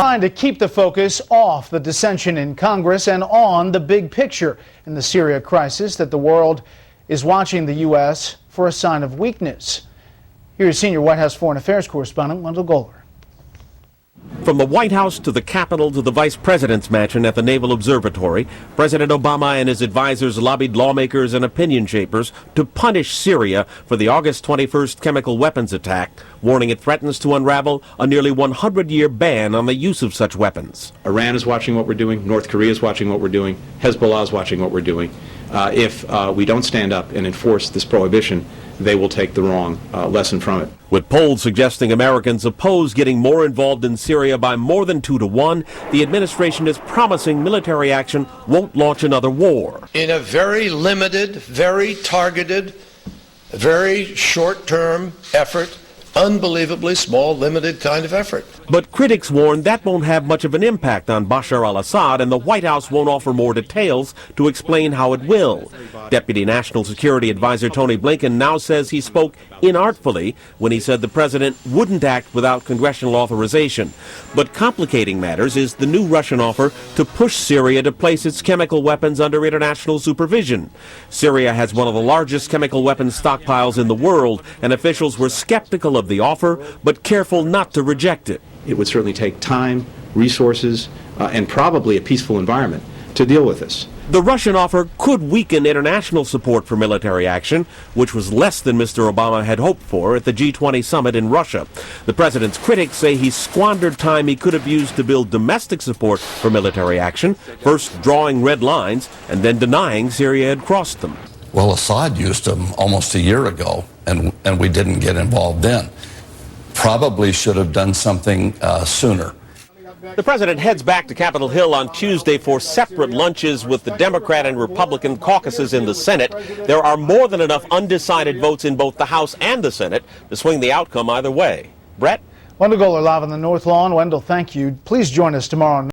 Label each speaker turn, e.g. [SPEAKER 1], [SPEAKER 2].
[SPEAKER 1] Trying to keep the focus off the dissension in Congress and on the big picture in the Syria crisis that the world is watching the U.S. for a sign of weakness. Here's senior White House Foreign Affairs correspondent Wendell Goller.
[SPEAKER 2] From the White House to the Capitol to the Vice President's mansion at the Naval Observatory, President Obama and his advisors lobbied lawmakers and opinion shapers to punish Syria for the August 21st chemical weapons attack, warning it threatens to unravel a nearly 100-year ban on the use of such weapons.
[SPEAKER 3] Iran is watching what we're doing. North Korea is watching what we're doing. Hezbollah is watching what we're doing. If we don't stand up and enforce this prohibition, they will take the wrong lesson from it.
[SPEAKER 2] With polls suggesting Americans oppose getting more involved in Syria by more than 2-1, the administration is promising military action won't launch another war.
[SPEAKER 4] In a very limited, very targeted, very short-term effort, unbelievably small, limited kind of effort.
[SPEAKER 2] But critics warn that won't have much of an impact on Bashar al-Assad, and the White House won't offer more details to explain how it will. Deputy National Security Advisor Tony Blinken now says he spoke inartfully when he said the president wouldn't act without congressional authorization. But complicating matters is the new Russian offer to push Syria to place its chemical weapons under international supervision. Syria has one of the largest chemical weapons stockpiles in the world, and officials were skeptical of the offer, but careful not to reject it.
[SPEAKER 3] It would certainly take time, resources, and probably a peaceful environment to deal with this.
[SPEAKER 2] The Russian offer could weaken international support for military action, which was less than Mr. Obama had hoped for at the G20 summit in Russia. The president's critics say he squandered time he could have used to build domestic support for military action, first drawing red lines and then denying Syria had crossed them.
[SPEAKER 5] Well, Assad used them almost a year ago, and we didn't get involved then. Probably should have done something sooner.
[SPEAKER 2] The president heads back to Capitol Hill on Tuesday for separate lunches with the Democrat and Republican caucuses in the Senate. There are more than enough undecided votes in both the House and the Senate to swing the outcome either way. Brett?
[SPEAKER 1] Wendell Goller live on the North Lawn. Wendell, thank you. Please join us tomorrow.